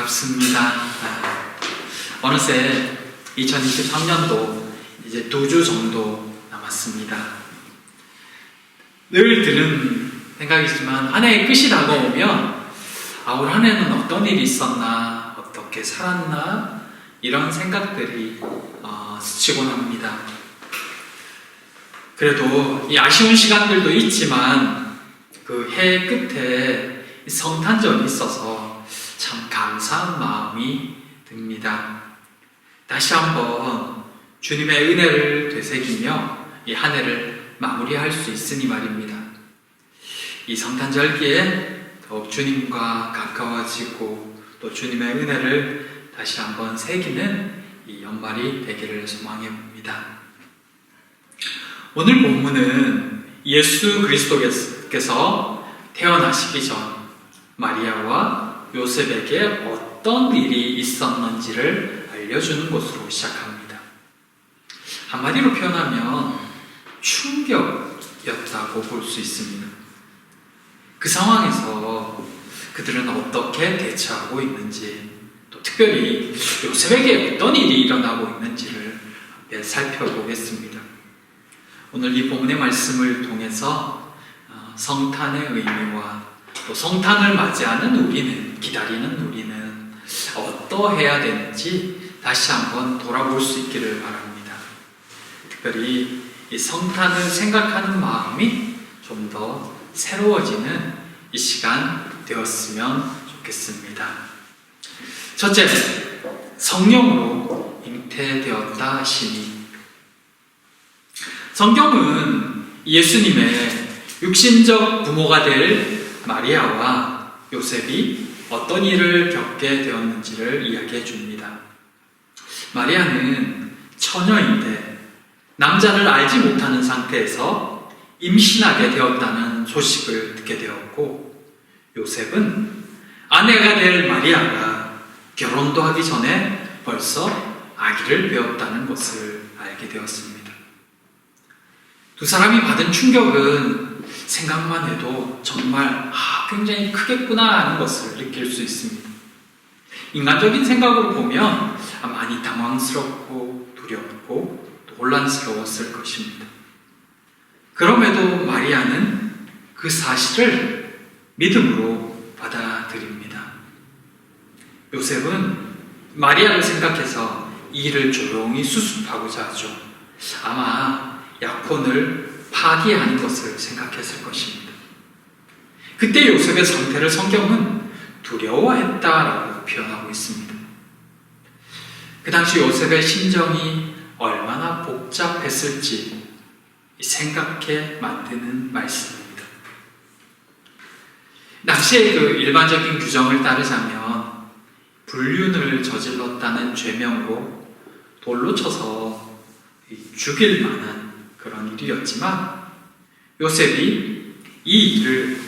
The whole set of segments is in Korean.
반갑습니다. 어느새 2023년도 이제 2주 정도 남았습니다. 늘 드는 생각이지만 한 해의 끝이 다가오면 올 한 해는 어떤 일이 있었나, 어떻게 살았나 이런 생각들이 스치곤 합니다. 그래도 이 아쉬운 시간들도 있지만 그 해 끝에 성탄절이 있어서 참 감사한 마음이 듭니다. 다시 한번 주님의 은혜를 되새기며 이 한 해를 마무리할 수 있으니 말입니다. 이 성탄절기에 더욱 주님과 가까워지고 또 주님의 은혜를 다시 한번 새기는 이 연말이 되기를 소망해 봅니다. 오늘 본문은 예수 그리스도께서 태어나시기 전 마리아와 요셉에게 어떤 일이 있었는지를 알려주는 것으로 시작합니다. 한마디로 표현하면 충격이었다고 볼 수 있습니다. 그 상황에서 그들은 어떻게 대처하고 있는지, 또 특별히 요셉에게 어떤 일이 일어나고 있는지를 함께 살펴보겠습니다. 오늘 이 본문의 말씀을 통해서 성탄의 의미와 또 성탄을 맞이하는 우리는, 기다리는 우리는 어떠해야 되는지 다시 한번 돌아볼 수 있기를 바랍니다. 특별히 이 성탄을 생각하는 마음이 좀 더 새로워지는 이 시간 되었으면 좋겠습니다. 첫째, 성령으로 잉태되었다 하시니. 성경은 예수님의 육신적 부모가 될 마리아와 요셉이 어떤 일을 겪게 되었는지를 이야기해 줍니다. 마리아는 처녀인데 남자를 알지 못하는 상태에서 임신하게 되었다는 소식을 듣게 되었고, 요셉은 아내가 될 마리아가 결혼도 하기 전에 벌써 아기를 배웠다는 것을 알게 되었습니다. 두 사람이 받은 충격은 생각만 해도 정말 굉장히 크겠구나 하는 것을 느낄 수 있습니다. 인간적인 생각으로 보면 많이 당황스럽고 두렵고 또 혼란스러웠을 것입니다. 그럼에도 마리아는 그 사실을 믿음으로 받아들입니다. 요셉은 마리아를 생각해서 이 일을 조용히 수습하고자 하죠. 아마 약혼을 파기하는 것을 생각했을 것입니다. 그때 요셉의 상태를 성경은 두려워했다라고 표현하고 있습니다. 그 당시 요셉의 심정이 얼마나 복잡했을지 생각해 만드는 말씀입니다. 당시의 그 일반적인 규정을 따르자면 불륜을 저질렀다는 죄명으로 돌로 쳐서 죽일 만한 그런 일이었지만, 요셉이 이 일을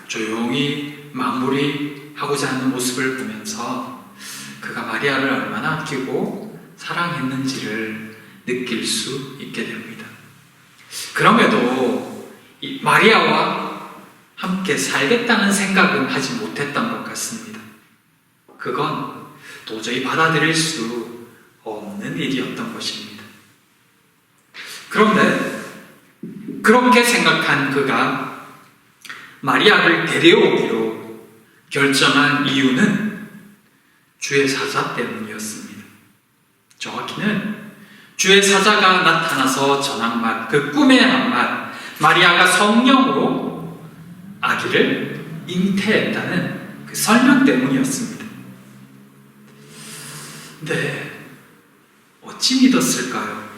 조용히 마무리하고자 하는 모습을 보면서 그가 마리아를 얼마나 아끼고 사랑했는지를 느낄 수 있게 됩니다. 그럼에도 이 마리아와 함께 살겠다는 생각은 하지 못했던 것 같습니다. 그건 도저히 받아들일 수 없는 일이었던 것입니다. 그런데 그렇게 생각한 그가 마리아를 데려오기로 결정한 이유는 주의 사자 때문이었습니다. 정확히는 주의 사자가 나타나서 전한 말, 그 꿈의 한 말, 마리아가 성령으로 아기를 잉태했다는 그 설명 때문이었습니다. 네, 어찌 믿었을까요?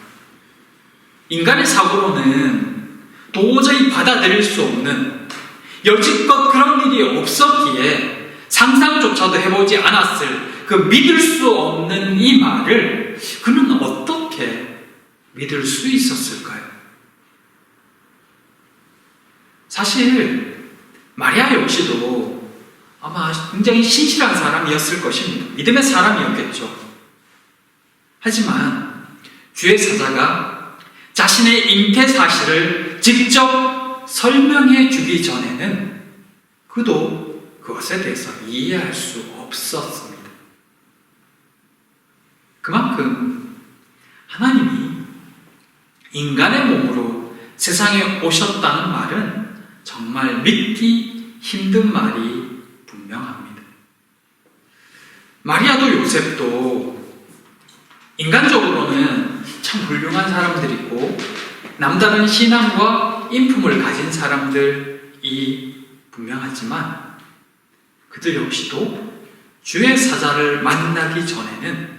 인간의 사고로는 도저히 받아들일 수 없는, 여지껏 그런 일이 없었기에 상상조차도 해보지 않았을 그 믿을 수 없는 이 말을 그는 어떻게 믿을 수 있었을까요? 사실 마리아 역시도 아마 굉장히 신실한 사람이었을 것입니다. 믿음의 사람이었겠죠. 하지만 주의 사자가 자신의 잉태 사실을 직접 설명해 주기 전에는 그도 그것에 대해서 이해할 수 없었습니다. 그만큼 하나님이 인간의 몸으로 세상에 오셨다는 말은 정말 믿기 힘든 말이 분명합니다. 마리아도 요셉도 인간적으로는 참 훌륭한 사람들이고 남다른 신앙과 인품을 가진 사람들이 분명하지만 그들 역시도 주의 사자를 만나기 전에는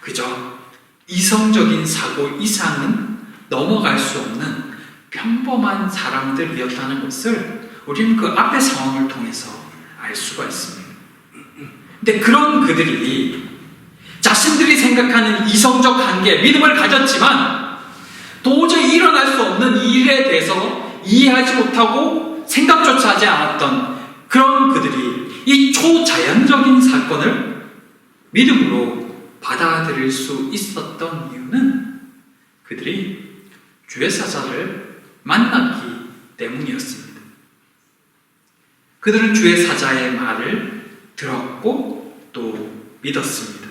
그저 이성적인 사고 이상은 넘어갈 수 없는 평범한 사람들이었다는 것을 우리는 그 앞의 상황을 통해서 알 수가 있습니다. 근데 그런 그들이 자신들이 생각하는 이성적 한계, 믿음을 가졌지만 도저히 일어날 수 없는 일에 대해서 이해하지 못하고 생각조차 하지 않았던 그런 그들이 이 초자연적인 사건을 믿음으로 받아들일 수 있었던 이유는 그들이 주의 사자를 만났기 때문이었습니다. 그들은 주의 사자의 말을 들었고 또 믿었습니다.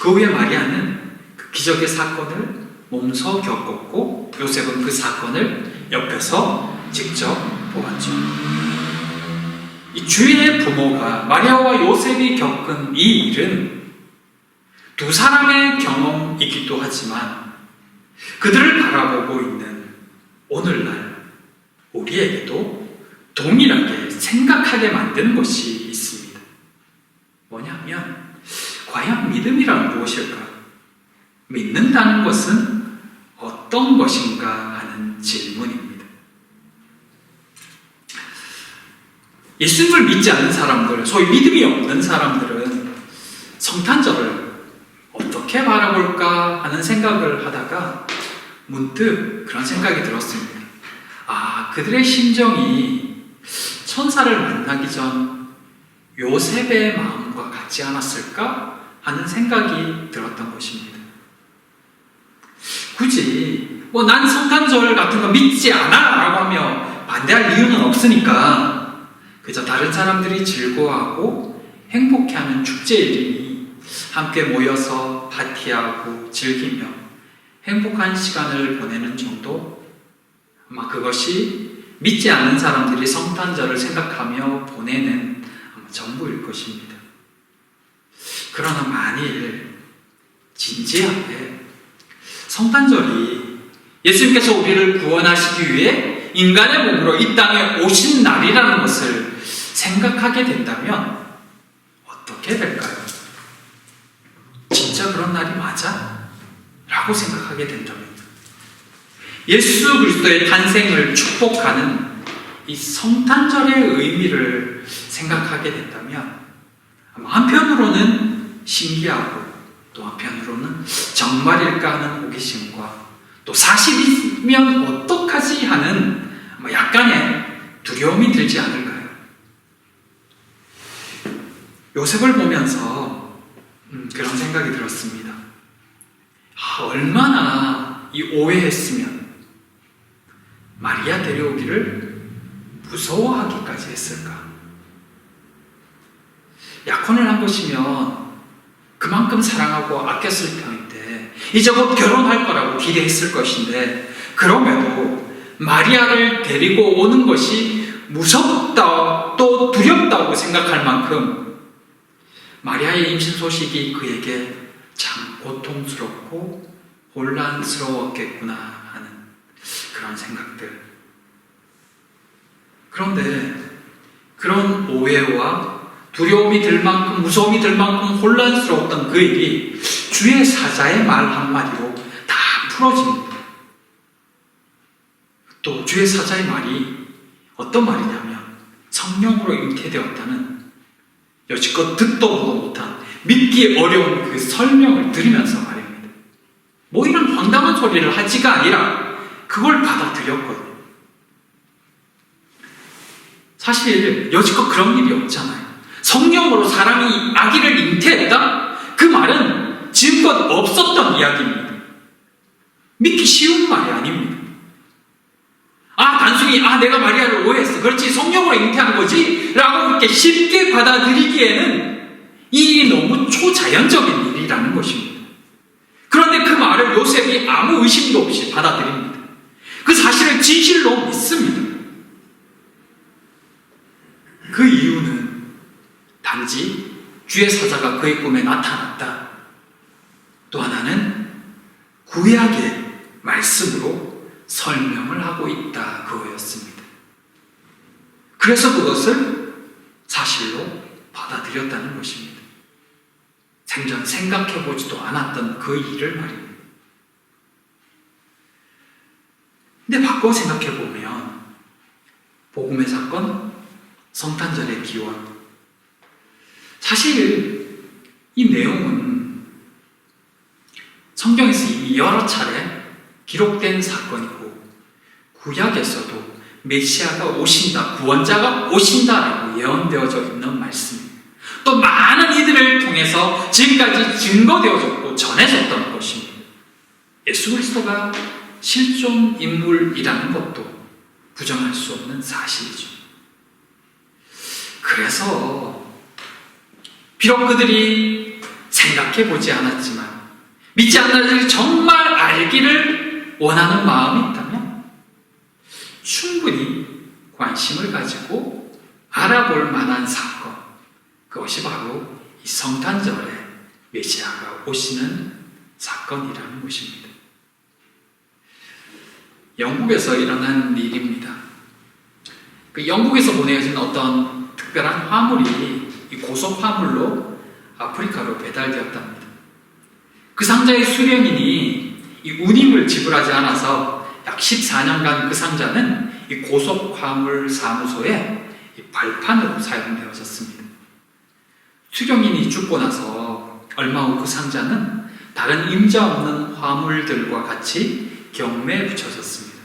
그 후에 마리아는 그 기적의 사건을 몸소 겪었고 요셉은 그 사건을 옆에서 직접 보았죠. 이 주의 부모가 마리아와 요셉이 겪은 이 일은 두 사람의 경험이기도 하지만 그들을 바라보고 있는 오늘날 우리에게도 동일하게 생각하게 만드는 것이 있습니다. 뭐냐면 과연 믿음이란 무엇일까? 믿는다는 것은 어떤 것인가 하는 질문입니다. 예수님을 믿지 않는 사람들, 소위 믿음이 없는 사람들은 성탄절을 어떻게 바라볼까 하는 생각을 하다가 문득 그런 생각이 들었습니다. 그들의 심정이 천사를 만나기 전 요셉의 마음과 같지 않았을까 하는 생각이 들었던 것입니다. 굳이 난 성탄절 같은 거 믿지 않아 라고 하며 반대할 이유는 없으니까 그저 다른 사람들이 즐거워하고 행복해하는 축제이니 함께 모여서 파티하고 즐기며 행복한 시간을 보내는 정도? 아마 그것이 믿지 않는 사람들이 성탄절을 생각하며 보내는 전부일 것입니다. 그러나 만일 진지하게 성탄절이 예수님께서 우리를 구원하시기 위해 인간의 몸으로 이 땅에 오신 날이라는 것을 생각하게 된다면 어떻게 될까요? 진짜 그런 날이 맞아? 라고 생각하게 된다면 예수 그리스도의 탄생을 축복하는 이 성탄절의 의미를 생각하게 된다면 한편으로는 신기하고 또 한편으로는 정말일까 하는 호기심과 또 사실이면 어떡하지 하는 약간의 두려움이 들지 않을까요? 요셉을 보면서 그런 생각이 들었습니다. 얼마나 이 오해했으면 마리아 데려오기를 무서워하기까지 했을까? 약혼을 한 것이면 그만큼 사랑하고 아꼈을 편인데 이제 곧 결혼할 거라고 기대했을 것인데 그럼에도 마리아를 데리고 오는 것이 무섭다 또 두렵다고 생각할 만큼 마리아의 임신 소식이 그에게 참 고통스럽고 혼란스러웠겠구나 하는 그런 생각들. 그런데 그런 오해와 두려움이 들 만큼 무서움이 들 만큼 혼란스러웠던 그 일이 주의 사자의 말 한마디로 다 풀어집니다. 또 주의 사자의 말이 어떤 말이냐면 성령으로 잉태되었다는 여지껏 듣도 보도 못한 믿기 어려운 그 설명을 들으면서 말입니다. 뭐 이런 황당한 소리를 하지가 아니라 그걸 받아들였거든요. 사실 여지껏 그런 일이 없잖아요. 성령으로 사람이 아기를 잉태했다? 그 말은 지금껏 없었던 이야기입니다. 믿기 쉬운 말이 아닙니다. 단순히 내가 마리아를 오해했어. 그렇지 성령으로 잉태한 거지? 라고 그렇게 쉽게 받아들이기에는 이 일이 너무 초자연적인 일이라는 것입니다. 그런데 그 말을 요셉이 아무 의심도 없이 받아들입니다. 그 사실을 진실로 믿습니다. 그 이유는 단지 주의 사자가 그의 꿈에 나타났다. 또 하나는 구약의 말씀으로 설명을 하고 있다. 그거였습니다. 그래서 그것을 사실로 받아들였다는 것입니다. 생전 생각해보지도 않았던 그 일을 말입니다. 근데 바꿔 생각해보면 복음의 사건, 성탄절의 기원, 사실 이 내용은 성경에서 이미 여러 차례 기록된 사건이고 구약에서도 메시아가 오신다, 구원자가 오신다라고 예언되어져 있는 말씀입니다. 또 많은 이들을 통해서 지금까지 증거되어졌고 전해졌던 것입니다. 예수 그리스도가 실존 인물이라는 것도 부정할 수 없는 사실이죠. 그래서 비록 그들이 생각해보지 않았지만 믿지 않는 자들이 정말 알기를 원하는 마음이 있다면 충분히 관심을 가지고 알아볼 만한 사건, 그것이 바로 이 성탄절에 메시아가 오시는 사건이라는 것입니다. 영국에서 일어난 일입니다. 그 영국에서 보내어진 어떤 특별한 화물이 이 고속 화물로 아프리카로 배달되었답니다. 그 상자의 수령인이 이 운임을 지불하지 않아서 약 14년간 그 상자는 이 고속 화물 사무소의 이 발판으로 사용되어졌습니다. 수령인이 죽고 나서 얼마 후 그 상자는 다른 임자 없는 화물들과 같이 경매에 붙여졌습니다.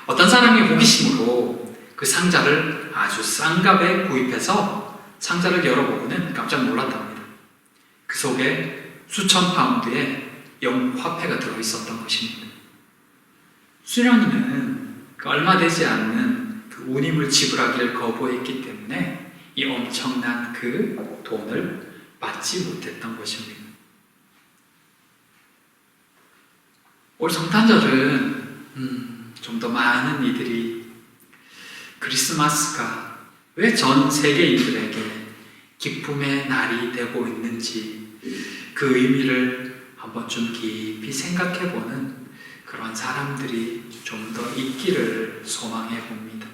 어떤 사람이 호기심으로 그 상자를 아주 싼 값에 구입해서 상자를 열어보고는 깜짝 놀랐답니다. 그 속에 수천 파운드의 영국 화폐가 들어있었던 것입니다. 수령인은 그 얼마 되지 않는 그 운임을 지불하기를 거부했기 때문에 이 엄청난 그 돈을 받지 못했던 것입니다. 올 성탄절은 좀 더 많은 이들이 크리스마스가 왜 전 세계인들에게 기쁨의 날이 되고 있는지 그 의미를 한번 좀 깊이 생각해보는 그런 사람들이 좀 더 있기를 소망해 봅니다.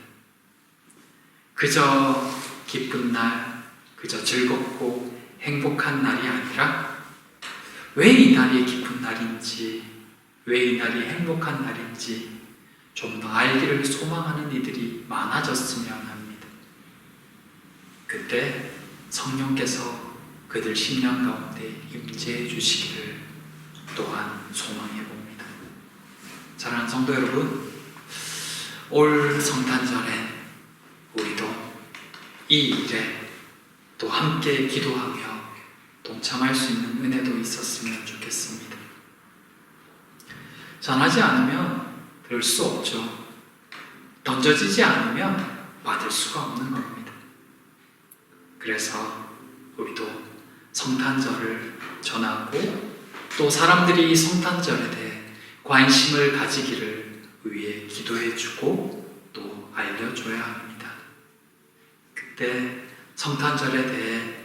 그저 기쁜 날, 그저 즐겁고 행복한 날이 아니라 왜 이 날이 기쁜 날인지, 왜 이 날이 행복한 날인지 좀 더 알기를 소망하는 이들이 많아졌으면 합니다. 그때 성령께서 그들 심령 가운데 임재해 주시기를 또한 소망해 봅니다. 사랑하는 성도 여러분, 올 성탄절에 우리도 이 일에 또 함께 기도하며 동참할 수 있는 은혜도 있었으면 좋겠습니다. 전하지 않으면 들 수 없죠. 던져지지 않으면 받을 수가 없는 겁니다. 그래서 우리도 성탄절을 전하고 또 사람들이 성탄절에 대해 관심을 가지기를 위해 기도해주고 또 알려줘야 합니다. 그때 성탄절에 대해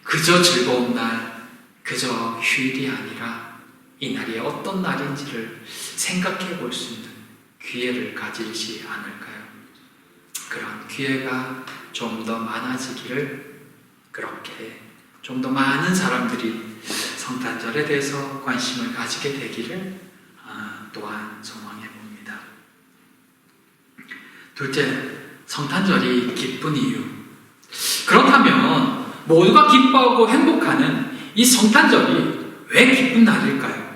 그저 즐거운 날, 그저 휴일이 아니라 이 날이 어떤 날인지를 생각해 볼 수 있는 기회를 가지지 않을까요? 그런 기회가 좀 더 많아지기를, 그렇게 좀 더 많은 사람들이 성탄절에 대해서 관심을 가지게 되기를 또한 소망해 봅니다. 둘째, 성탄절이 기쁜 이유. 그렇다면 모두가 기뻐하고 행복하는 이 성탄절이 왜 기쁜 날일까요?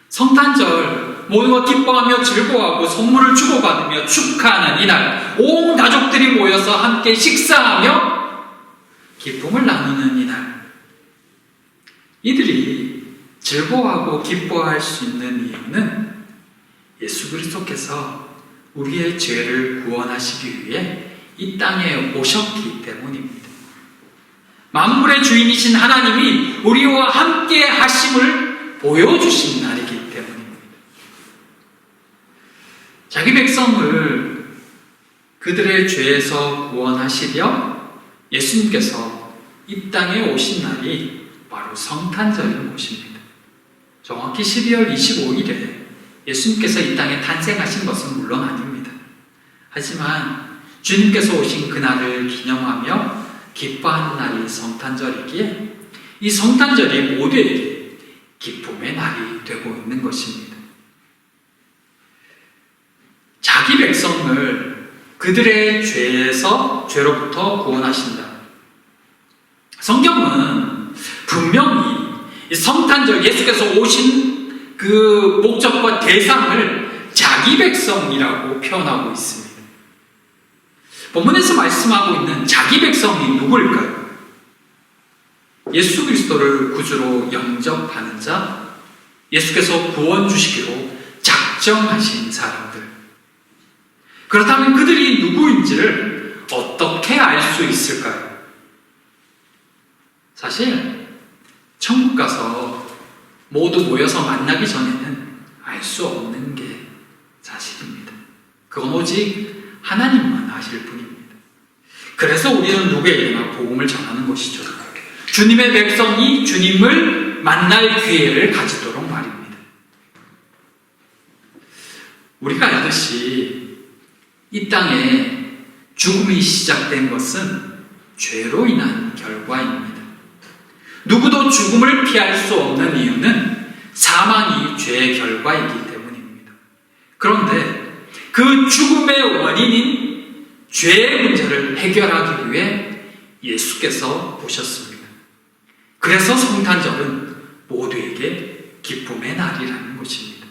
성탄절 모두가 기뻐하며 즐거워하고 선물을 주고받으며 축하하는 이날, 온 가족들이 모여서 함께 식사하며 기쁨을 나누는 이날, 이들이 즐거워하고 기뻐할 수 있는 이유는 예수 그리스도께서 우리의 죄를 구원하시기 위해 이 땅에 오셨기 때문입니다. 만물의 주인이신 하나님이 우리와 함께 하심을 보여주신 날이기 때문입니다. 자기 백성을 그들의 죄에서 구원하시려 예수님께서 이 땅에 오신 날이 바로 성탄절인 것입니다. 정확히 12월 25일에 예수님께서 이 땅에 탄생하신 것은 물론 아닙니다. 하지만 주님께서 오신 그날을 기념하며 기뻐하는 날이 성탄절이기에 이 성탄절이 모두에게 기쁨의 날이 되고 있는 것입니다. 자기 백성을 그들의 죄로부터 구원하신다. 성경은 분명히 이 성탄절 예수께서 오신 그 목적과 대상을 자기 백성이라고 표현하고 있습니다. 본문에서 말씀하고 있는 자기 백성이 누구일까요? 예수 그리스도를 구주로 영접하는 자, 예수께서 구원 주시기로 작정하신 사람들. 그렇다면 그들이 누구인지를 어떻게 알 수 있을까요? 사실 천국 가서 모두 모여서 만나기 전에는 알 수 없는 게 사실입니다. 그건 오직 하나님만 아실 뿐입니다. 그래서 우리는 누구에게나 복음을 전하는 것이죠. 주님의 백성이 주님을 만날 기회를 가지도록 말입니다. 우리가 알듯이 이 땅에 죽음이 시작된 것은 죄로 인한 결과입니다. 누구도 죽음을 피할 수 없는 이유는 사망이 죄의 결과이기 때문입니다. 그런데 그 죽음의 원인인 죄의 문제를 해결하기 위해 예수께서 오셨습니다. 그래서 성탄절은 모두에게 기쁨의 날이라는 것입니다.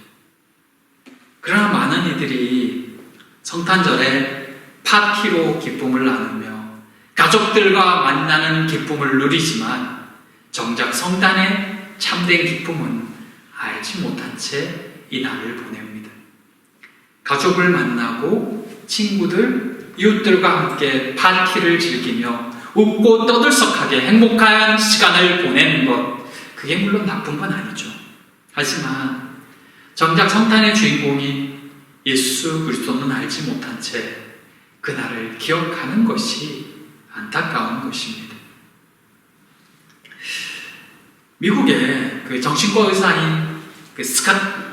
그러나 많은 이들이 성탄절에 파티로 기쁨을 나누며 가족들과 만나는 기쁨을 누리지만 정작 성탄의 참된 기쁨은 알지 못한 채 이 날을 보냅니다. 가족을 만나고 친구들, 이웃들과 함께 파티를 즐기며 웃고 떠들썩하게 행복한 시간을 보내는 것, 그게 물론 나쁜 건 아니죠. 하지만 정작 성탄의 주인공인 예수 그리스도는 알지 못한 채 그날을 기억하는 것이 안타까운 것입니다. 미국의 그 정신과 의사인 그 스캇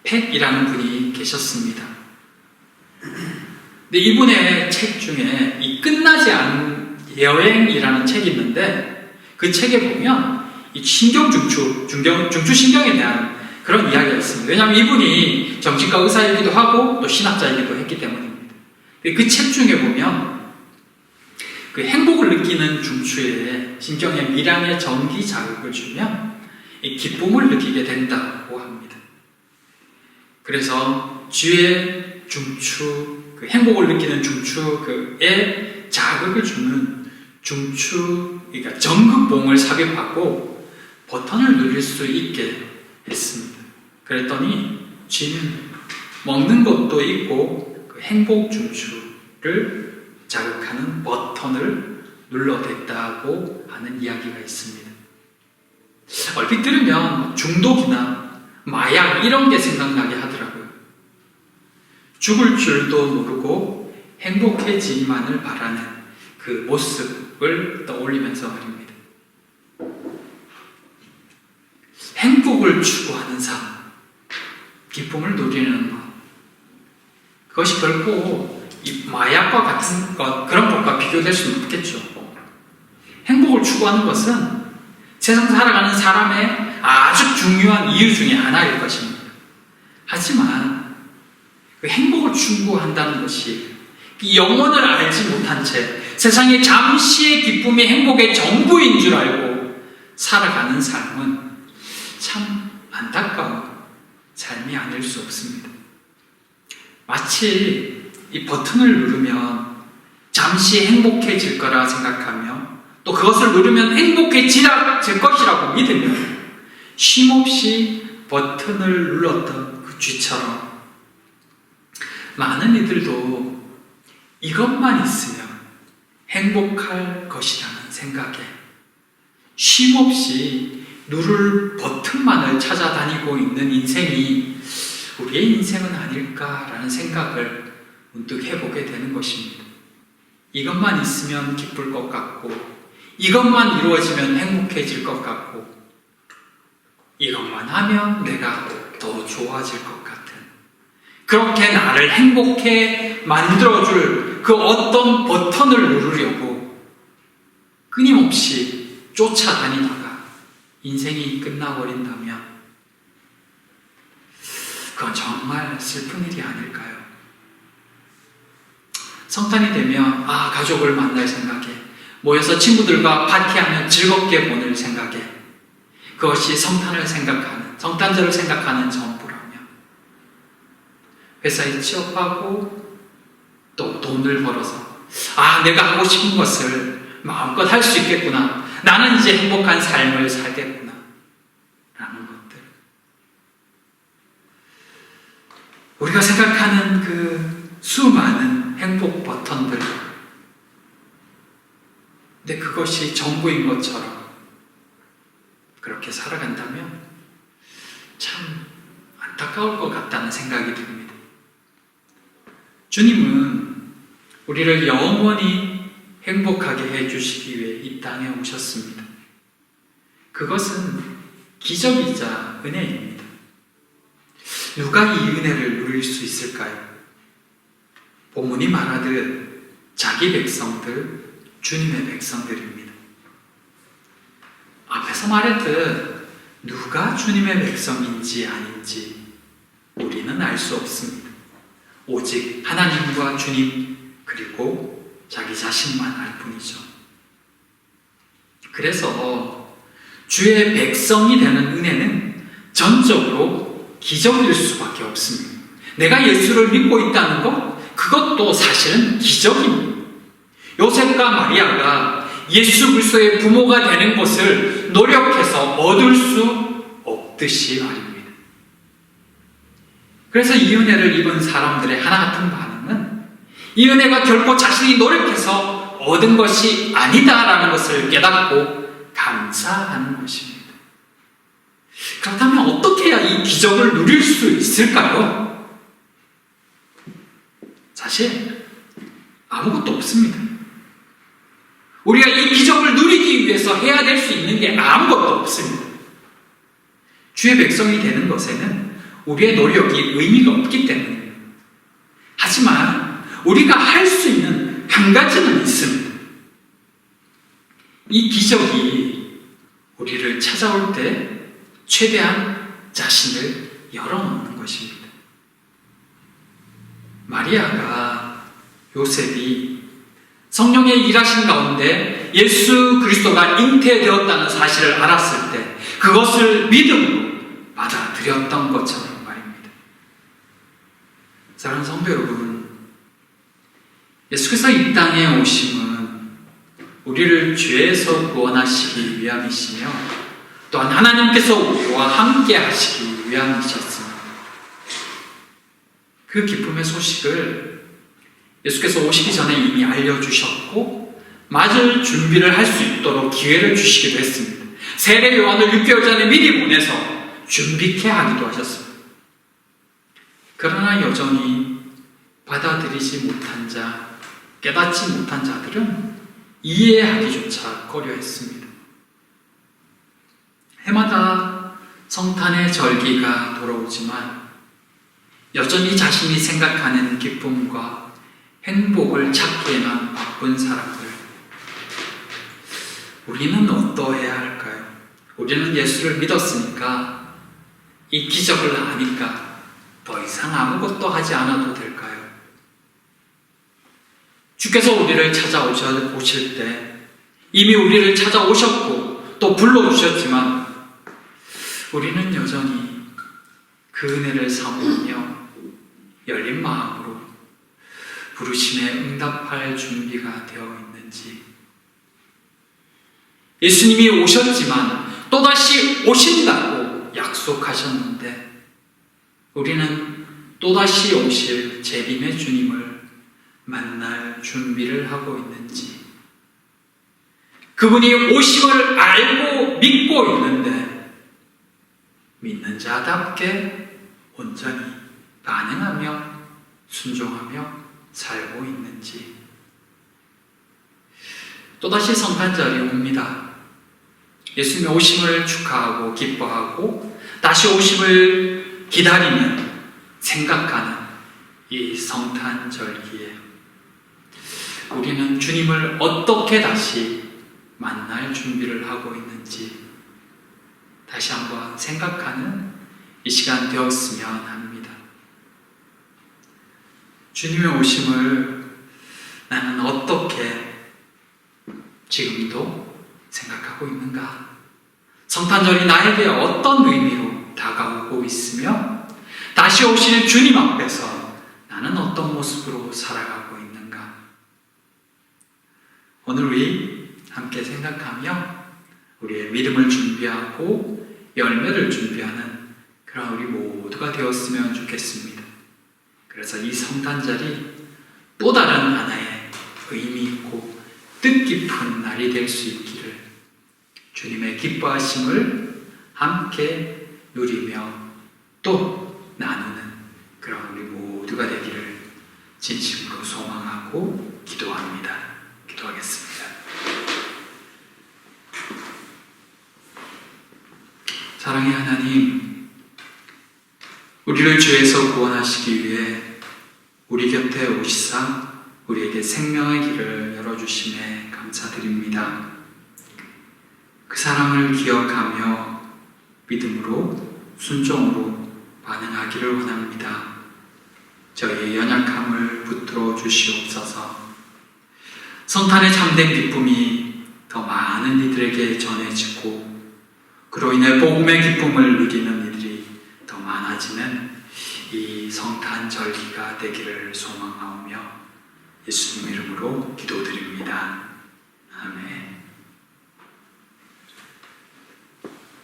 팩이라는 분이 계셨습니다. 근데 이분의 책 중에 이 끝나지 않은 여행이라는 책이 있는데 그 책에 보면 이 중추신경에 대한 그런 이야기가 있습니다. 왜냐하면 이분이 정신과 의사이기도 하고 또 신학자이기도 했기 때문입니다. 그 책 중에 보면 그 행복을 느끼는 중추에 신경에 미량의 전기 자극을 주면 이 기쁨을 느끼게 된다고 합니다. 그래서 쥐의 중추, 그 행복을 느끼는 중추에 자극을 주는 그러니까 전극봉을 삽입하고 버튼을 누릴 수 있게 했습니다. 그랬더니 쥐는 먹는 것도 있고 그 행복 중추를 자극하는 버튼을 눌러댔다고 하는 이야기가 있습니다. 얼핏 들으면 중독이나 마약 이런 게 생각나게 하더라고요. 죽을 줄도 모르고 행복해지기만을 바라는 그 모습을 떠올리면서 말입니다. 행복을 추구하는 삶, 기쁨을 누리는 것, 그것이 결코 이 마약과 같은 것, 그런 것과 비교될 수는 없겠죠. 행복을 추구하는 것은 세상 살아가는 사람의 아주 중요한 이유 중에 하나일 것입니다. 하지만 그 행복을 추구한다는 것이 영혼을 알지 못한 채 세상의 잠시의 기쁨이 행복의 전부인 줄 알고 살아가는 삶은 참 안타까운 삶이 아닐 수 없습니다. 마치 이 버튼을 누르면 잠시 행복해질 거라 생각하며 또 그것을 누르면 행복해질 것이라고 믿으면 쉼없이 버튼을 눌렀던 그 쥐처럼 많은 이들도 이것만 있으면 행복할 것이라는 생각에 쉼없이 누를 버튼만을 찾아다니고 있는 인생이 우리의 인생은 아닐까라는 생각을 문득 해보게 되는 것입니다. 이것만 있으면 기쁠 것 같고, 이것만 이루어지면 행복해질 것 같고, 이것만 하면 내가 더 좋아질 것 같은, 그렇게 나를 행복해 만들어줄 그 어떤 버튼을 누르려고 끊임없이 쫓아다니다가 인생이 끝나버린다면 그건 정말 슬픈 일이 아닐까요? 성탄이 되면 가족을 만날 생각에, 모여서 친구들과 파티하며 즐겁게 보낼 생각에, 그것이 성탄을 생각하는, 성탄절을 생각하는 전부라면 회사에 취업하고 또 돈을 벌어서 내가 하고 싶은 것을 마음껏 할 수 있겠구나, 나는 이제 행복한 삶을 살겠구나 라는 것들, 우리가 생각하는 그 수많은 행복 버튼들, 근데 그것이 전부인 것처럼 그렇게 살아간다면 참 안타까울 것 같다는 생각이 듭니다. 주님은 우리를 영원히 행복하게 해주시기 위해 이 땅에 오셨습니다. 그것은 기적이자 은혜입니다. 누가 이 은혜를 누릴 수 있을까요? 본문이 말하듯 자기 백성들, 주님의 백성들입니다. 앞에서 말했듯 누가 주님의 백성인지 아닌지 우리는 알 수 없습니다. 오직 하나님과 주님, 그리고 자기 자신만 알 뿐이죠. 그래서 주의 백성이 되는 은혜는 전적으로 기적일 수밖에 없습니다. 내가 예수를 믿고 있다는 것, 그것도 사실은 기적입니다. 요셉과 마리아가 예수 그리스도의 부모가 되는 것을 노력해서 얻을 수 없듯이 말입니다. 그래서 이 은혜를 입은 사람들의 하나 같은 반응은 이 은혜가 결코 자신이 노력해서 얻은 것이 아니다라는 것을 깨닫고 감사하는 것입니다. 그렇다면 어떻게 해야 이 기적을 누릴 수 있을까요? 사실 아무것도 없습니다. 우리가 이 기적을 누리기 위해서 해야 될 수 있는 게 아무것도 없습니다. 주의 백성이 되는 것에는 우리의 노력이 의미가 없기 때문입니다. 하지만 우리가 할 수 있는 한 가지는 있습니다. 이 기적이 우리를 찾아올 때 최대한 자신을 열어놓는 것입니다. 마리아가, 요셉이 성령의 일하신 가운데 예수 그리스도가 잉태되었다는 사실을 알았을 때 그것을 믿음으로 받아들였던 것처럼 말입니다. 사랑하는 성도 여러분, 예수께서 이 땅에 오심은 우리를 죄에서 구원하시기 위함이시며 또한 하나님께서 우리와 함께 하시기 위함이셨습니다. 그 기쁨의 소식을 예수께서 오시기 전에 이미 알려주셨고 맞을 준비를 할 수 있도록 기회를 주시기도 했습니다. 세례 요한을 6개월 전에 미리 보내서 준비케 하기도 하셨습니다. 그러나 여전히 받아들이지 못한 자, 깨닫지 못한 자들은 이해하기조차 꺼려했습니다. 해마다 성탄의 절기가 돌아오지만 여전히 자신이 생각하는 기쁨과 행복을 찾기에만 바쁜 사람들, 우리는 어떠해야 할까요? 우리는 예수를 믿었으니까, 이 기적을 아니까 더 이상 아무것도 하지 않아도 될까요? 주께서 우리를 찾아오실 때 이미 우리를 찾아오셨고 또 불러주셨지만 우리는 여전히 그 은혜를 사모하며 열린 마음으로 부르심에 응답할 준비가 되어 있는지, 예수님이 오셨지만 또다시 오신다고 약속하셨는데 우리는 또다시 오실 재림의 주님을 만날 준비를 하고 있는지, 그분이 오심을 알고 믿고 있는데 믿는 자답게 온전히 반응하며 순종하며 살고 있는지. 또다시 성탄절이 옵니다. 예수님의 오심을 축하하고 기뻐하고 다시 오심을 기다리는, 생각하는 이 성탄절기에 우리는 주님을 어떻게 다시 만날 준비를 하고 있는지 다시 한번 생각하는 이 시간 되었으면 합니다. 주님의 오심을 나는 어떻게 지금도 생각하고 있는가? 성탄절이 나에게 어떤 의미로 다가오고 있으며 다시 오시는 주님 앞에서 나는 어떤 모습으로 살아가고 있는가? 오늘 우리 함께 생각하며 우리의 믿음을 준비하고 열매를 준비하는 그런 우리 모두가 되었으면 좋겠습니다. 그래서 이 성탄절이 또 다른 하나의 의미 있고 뜻깊은 날이 될 수 있기를, 주님의 기뻐하심을 함께 누리며 또 나누는 그런 우리 모두가 되기를 진심으로 소망하고 기도합니다. 기도하겠습니다. 사랑의 하나님, 우리를 죄에서 구원하시기 위해 우리 곁에 오시사 우리에게 생명의 길을 열어주심에 감사드립니다. 그 사랑을 기억하며 믿음으로 순종으로 반응하기를 원합니다. 저희의 연약함을 붙들어 주시옵소서. 성탄의 참된 기쁨이 더 많은 이들에게 전해지고 그로 인해 복음의 기쁨을 누리는 이들이 더 많아지는 이 성탄절기가 되기를 소망하오며 예수님 이름으로 기도드립니다.